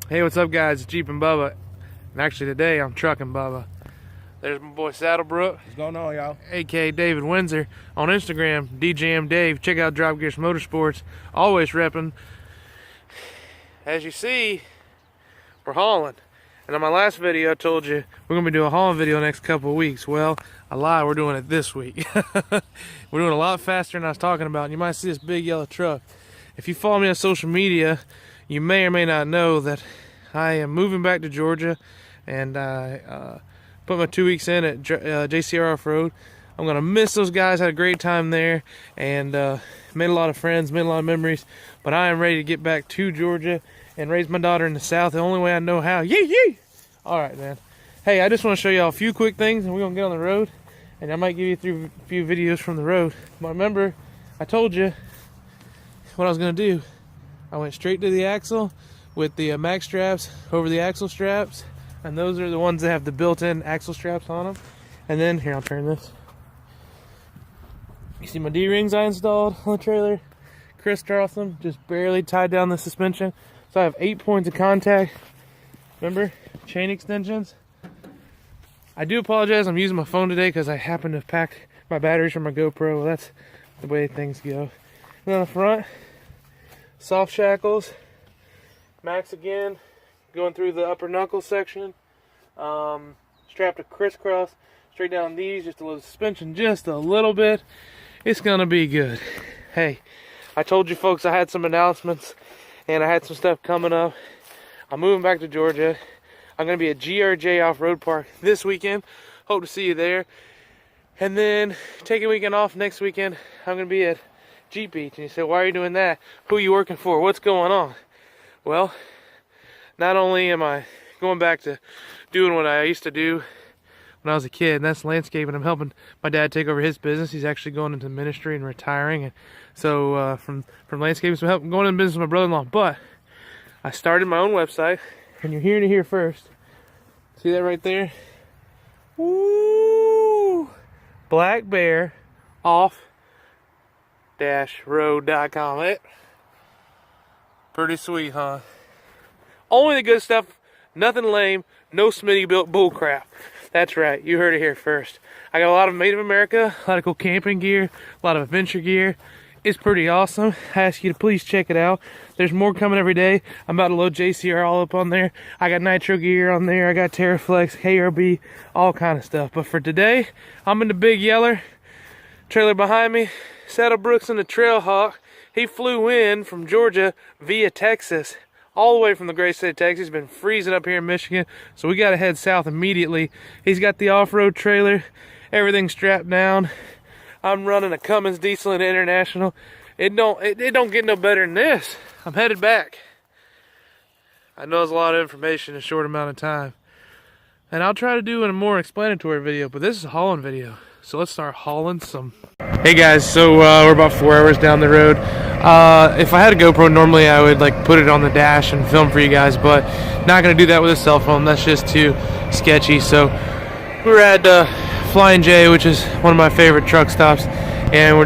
Hey, what's up, guys? It's Jeep and Bubba. And actually today I'm Truckin' Bubba. There's my boy Saddlebrook. What's going on, y'all? A.K.A. David Windsor. On Instagram, DJM Dave. Check out Drop Gears Motorsports. Always repping. As you see, we're hauling. And on my last video I told you we're going to be doing a hauling video next couple of weeks. Well, I lied, we're doing it this week. We're doing it a lot faster than I was talking about. And you might see this big yellow truck. If you follow me on social media, you may or may not know that I am moving back to Georgia, and I put my 2 weeks in at JCR Off-Road. I'm going to miss those guys. Had a great time there, and made a lot of friends, made a lot of memories. But I am ready to get back to Georgia and raise my daughter in the South the only way I know how. Yee yee! All right, man. Hey, I just want to show y'all a few quick things, and we're going to get on the road, and I might give you through a few videos from the road. But remember, I told you what I was going to do. I went straight to the axle with the max straps over the axle straps, and those are the ones that have the built-in axle straps on them. And then here, I'll turn this. You see my D-rings I installed on the trailer, crisscrossed them, just barely tied down the suspension. So I have 8 points of contact. Remember, chain extensions. I do apologize, I'm using my phone today because I happen to have packed my batteries from my GoPro. Well, that's the way things go. And on the front, soft shackles, max again, going through the upper knuckle section, strapped to crisscross, straight down these, just a little suspension, just a little bit. It's gonna be good. Hey, I told you folks I had some announcements, and I had some stuff coming up. I'm moving back to Georgia. I'm gonna be at GRJ Off-Road Park this weekend. Hope to see you there. And then taking a weekend off next weekend, I'm gonna be at Jeep Beach. And you say, why are you doing that? Who are you working for? What's going on? Well, not only am I going back to doing what I used to do when I was a kid, and that's landscaping. I'm helping my dad take over his business. He's actually going into ministry and retiring. And so from landscaping, so I'm going into business with my brother-in-law. But I started my own website, and you're hearing it here first. See that right there? Woo! Black Bear off-road.com. Pretty sweet, huh? Only the good stuff, nothing lame, no Smitty built bullcrap. That's right, you heard it here first. I got a lot of Made in America, a lot of cool camping gear, a lot of adventure gear. It's pretty awesome. I ask you to please check it out. There's more coming every day. I'm about to load JCR all up on there. I got nitro gear on there. I got Terraflex, KRB, all kind of stuff. But for today, I'm in the Big Yeller. Trailer behind me, Saddlebrooks in the Trailhawk. He flew in from Georgia via Texas, all the way from the great state of Texas. It's been freezing up here in Michigan, so we got to head south immediately. He's got the off-road trailer, everything strapped down. I'm running a Cummins Diesel and International. It don't get no better than this. I'm headed back. I know it's a lot of information in a short amount of time, and I'll try to do a more explanatory video, but this is a hauling video. So let's start hauling some. Hey guys, so we're about 4 hours down the road. If I had a GoPro, normally I would like put it on the dash and film for you guys, but not gonna do that with a cell phone. That's just too sketchy. So we're at Flying J, which is one of my favorite truck stops, and we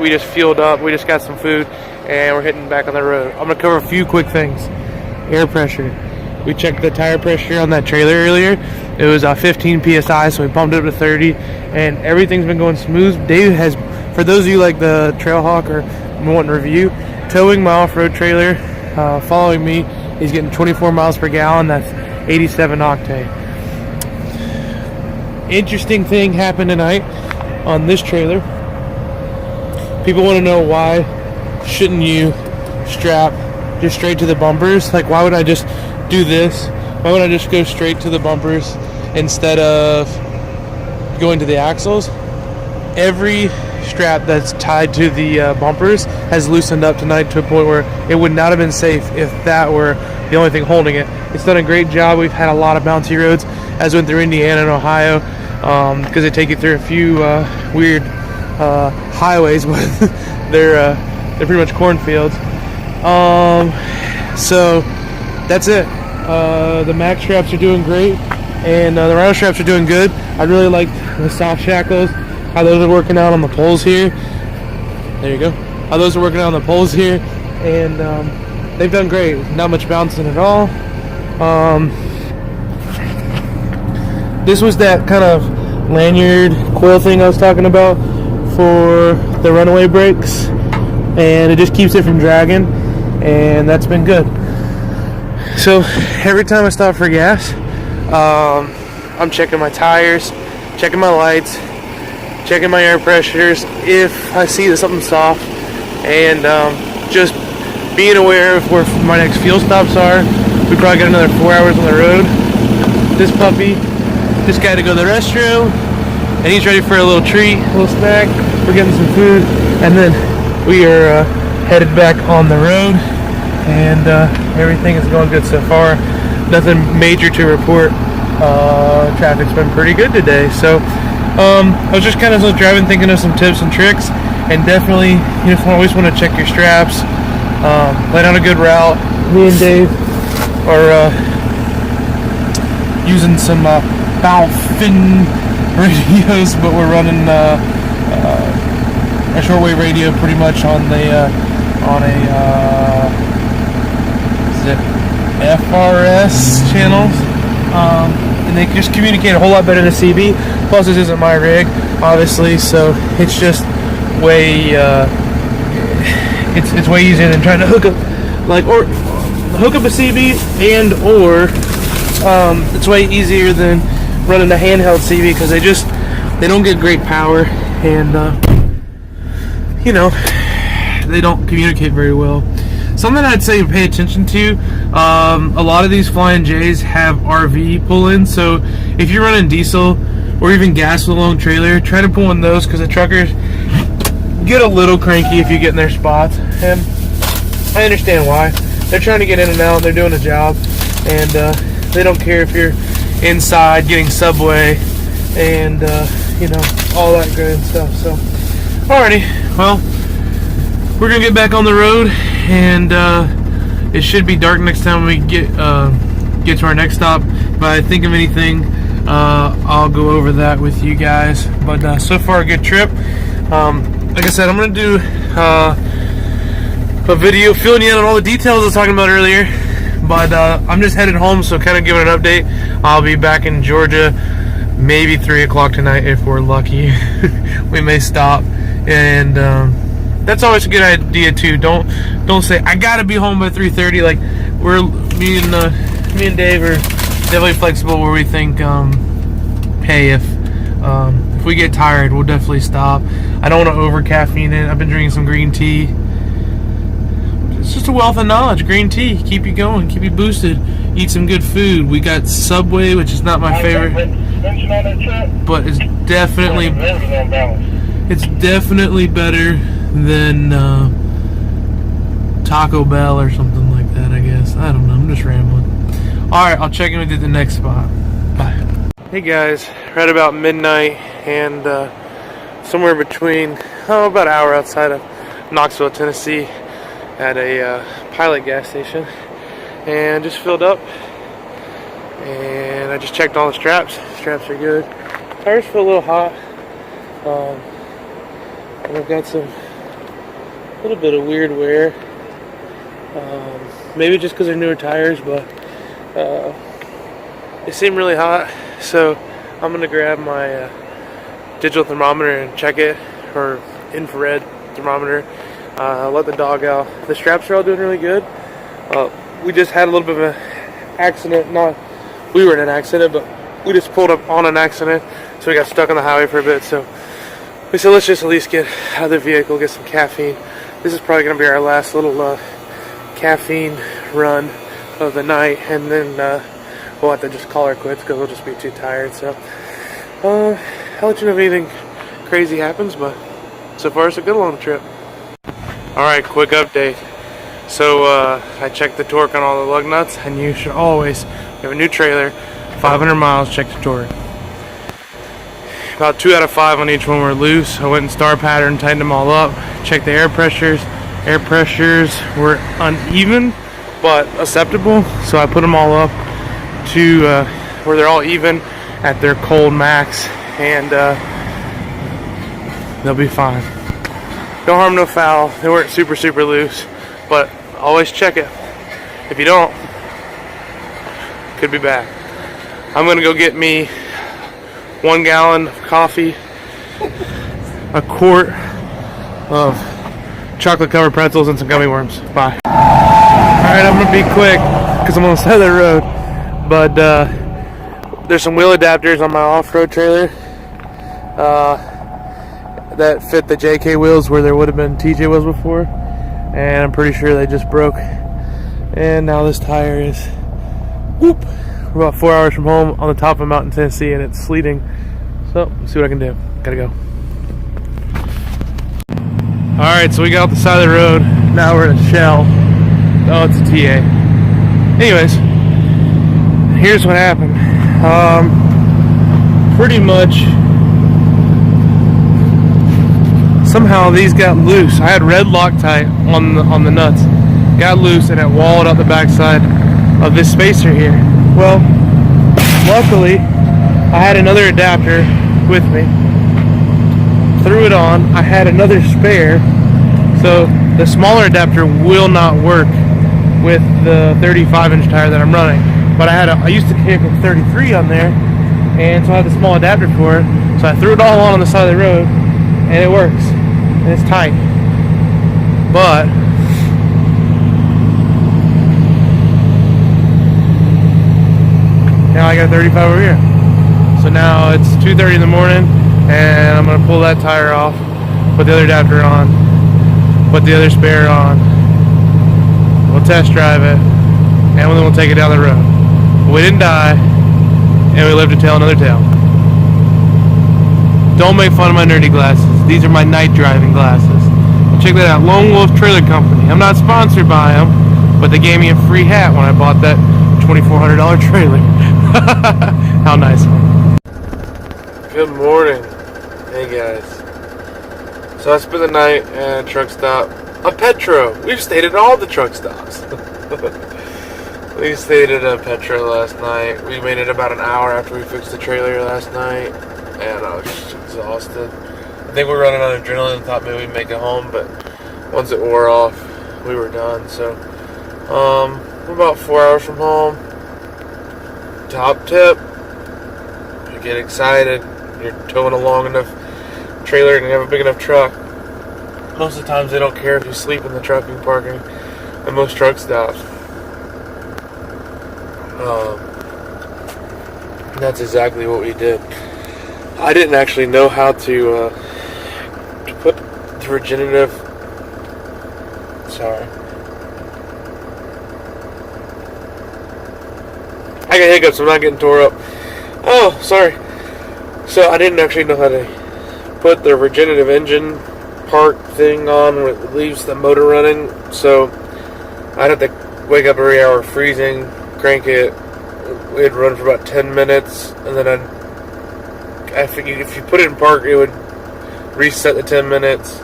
just fueled up. We just got some food, and we're hitting back on the road. I'm gonna cover a few quick things. Air pressure. We checked the tire pressure on that trailer earlier. It was 15 PSI, so we pumped it up to 30, and everything's been going smooth. Dave has, for those of you like the Trailhawk or want to review, towing my off-road trailer, following me, he's getting 24 miles per gallon. That's 87 octane. Interesting thing happened tonight on this trailer. People want to know why shouldn't you strap just straight to the bumpers? Like, why would I just do this? Why would I just go straight to the bumpers instead of going to the axles? Every strap that's tied to the bumpers has loosened up tonight to a point where it would not have been safe if that were the only thing holding it. It's done a great job. We've had a lot of bouncy roads as we went through Indiana and Ohio, because they take you through a few weird highways, but they're pretty much cornfields. So that's it. The max straps are doing great, and the rhino straps are doing good. I really like the soft shackles, how those are working out on the poles here. There you go. How those are working out on the poles here, and they've done great. Not much bouncing at all. This was that kind of lanyard coil thing I was talking about for the runaway brakes, and it just keeps it from dragging, and that's been good. So every time I stop for gas, I'm checking my tires, checking my lights, checking my air pressures if I see that something's soft, and just being aware of where my next fuel stops are. We probably got another 4 hours on the road. This puppy just got to go to the restroom, and he's ready for a little treat, a little snack. We're getting some food, and then we are headed back on the road, and everything is going good so far. Nothing major to report. Traffic's been pretty good today, so I was just kind of driving, thinking of some tips and tricks, and definitely you always want to check your straps, lay down a good route. Me and Dave are using some Balfin radios, but we're running a shortwave radio pretty much on a is it FRS channels, and they just communicate a whole lot better than CB. Plus, this isn't my rig, obviously, so it's just way it's way easier than trying to hook up a CB, and or it's way easier than running a handheld CB, because they don't get great power, and they don't communicate very well. Something I'd say pay attention to, a lot of these Flying J's have RV pull-ins, so if you're running diesel or even gas with a long trailer, try to pull in those, because the truckers get a little cranky if you get in their spots, and I understand why. They're trying to get in and out, they're doing a job, and they don't care if you're inside getting Subway and all that good stuff. So alrighty, well, we're gonna get back on the road, and it should be dark next time we get to our next stop. If I think of anything, I'll go over that with you guys. But so far, a good trip. Like I said, I'm gonna do a video filling you in on all the details I was talking about earlier. But I'm just headed home, so kind of giving an update. I'll be back in Georgia maybe 3 o'clock tonight if we're lucky. We may stop, and that's always a good idea too. Don't say I gotta be home by 3:30. Like me and Dave are definitely flexible, where we think, hey, if we get tired, we'll definitely stop. I don't want to over caffeine it. I've been drinking some green tea. It's just a wealth of knowledge. Green tea, keep you going, keep you boosted. Eat some good food. We got Subway, which is not my favorite, but it's definitely better than Taco Bell or something like that, I guess. I don't know, I'm just rambling. Alright, I'll check in with you at the next spot. Bye. Hey guys, right about midnight, and somewhere between, about an hour outside of Knoxville, Tennessee, at a Pilot gas station, and just filled up, and I just checked all the straps. Straps are good. Tires feel a little hot, and I've got a little bit of weird wear, maybe just because they're newer tires, but they seem really hot, so I'm gonna grab my digital thermometer and check it, or infrared thermometer. Let the dog out. The straps are all doing really good. We just had a little bit of an accident. We were in an accident, but we just pulled up on an accident, so we got stuck on the highway for a bit. So we said, let's just at least get out of the vehicle, get some caffeine. This is probably going to be our last little caffeine run of the night, and then we'll have to just call her quits, because we'll just be too tired. So I'll let you know if anything crazy happens, but so far it's a good long trip. Alright, quick update. So I checked the torque on all the lug nuts, and you should always, we have a new trailer, 500 miles, check the torque. About 2 out of 5 on each one were loose. I went in star pattern, tightened them all up, checked the air pressures. Air pressures were uneven, but acceptable, so I put them all up to where they're all even at their cold max, and they'll be fine. No harm, no foul. They weren't super loose, but always check it. If you don't, should be back. I'm gonna go get me 1 gallon of coffee, a quart of chocolate covered pretzels, and some gummy worms. Bye. Alright, I'm gonna be quick because I'm on the side of the road, but there's some wheel adapters on my off-road trailer that fit the JK wheels where there would have been TJ wheels before, and I'm pretty sure they just broke. And now this tire is, whoop, we're about 4 hours from home on the top of a mountain in Tennessee, and it's sleeting. So, let's see what I can do. Gotta go. Alright, so we got off the side of the road. Now we're in a shell. Oh, it's a TA. Anyways, here's what happened. Pretty much, somehow these got loose. I had red Loctite on the nuts. Got loose and it walled out the backside of this spacer here. Well, luckily, I had another adapter with me. Threw it on. I had another spare, so the smaller adapter will not work with the 35-inch tire that I'm running. But I used to kick a 33 on there, and so I had the small adapter for it. So I threw it all on the side of the road, and it works. And it's tight. But now I got a 35 over here. So now it's 2:30 in the morning, and I'm gonna pull that tire off, put the other adapter on, put the other spare on. We'll test drive it, and then we'll take it down the road. We didn't die, and we lived to tell another tale. Don't make fun of my nerdy glasses. These are my night driving glasses. And check that out, Lone Wolf Trailer Company. I'm not sponsored by them, but they gave me a free hat when I bought that $2,400 trailer. How nice. Good morning. Hey guys. So I spent the night at a truck stop. A Petro. We've stayed at all the truck stops. We stayed at a Petro last night. We made it about an hour after we fixed the trailer last night, and I was just exhausted. I think we were running on adrenaline and thought maybe we'd make it home, but once it wore off, we were done. So, we're about 4 hours from home. Top tip: you get excited, you're towing a long enough trailer and you have a big enough truck. Most of the times they don't care if you sleep in the trucking parking at most truck stops. That's exactly what we did. I didn't actually know how to put the regenerative. Sorry, I got hiccups. I'm not getting tore up. Oh, sorry. So I didn't actually know how to put the regenerative engine part thing on when it leaves the motor running. So I'd have to wake up every hour freezing, crank it. It'd run for about 10 minutes, and then I figured if you put it in park, it would reset the 10 minutes.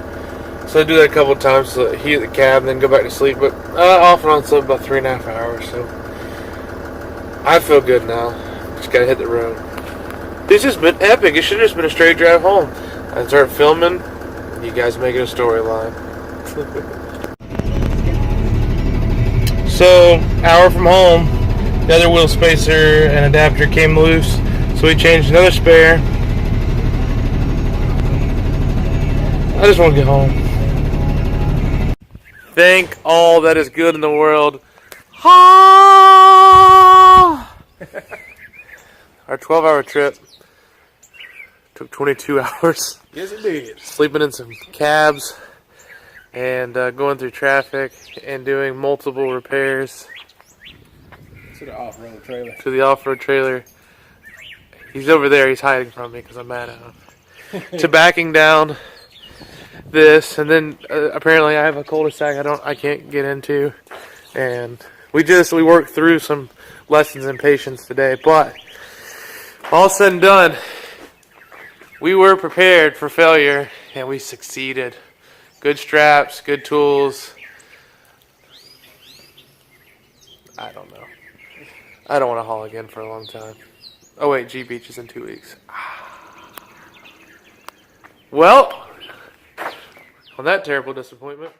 So I do that a couple of times to heat the cab and then go back to sleep. But off and on slept about 3.5 hours. So I feel good now. Just gotta hit the road. This has been epic. It should have just been a straight drive home. I start filming. You guys make it a storyline. So, hour from home, the other wheel spacer and adapter came loose, so we changed another spare. I just want to get home. Thank all that is good in the world. Our 12-hour trip took 22 hours. Yes, it did. Sleeping in some cabs and going through traffic and doing multiple repairs To the off-road trailer. to the off-road trailer. He's over there. He's hiding from me because I'm mad at him. To backing down this, and then apparently I have a cul-de-sac I can't get into, and we worked through some lessons in patience today. But all said and done, we were prepared for failure, and we succeeded. Good straps, good tools. I don't know. I don't want to haul again for a long time. Oh wait, G Beach is in 2 weeks. Well, on that terrible disappointment.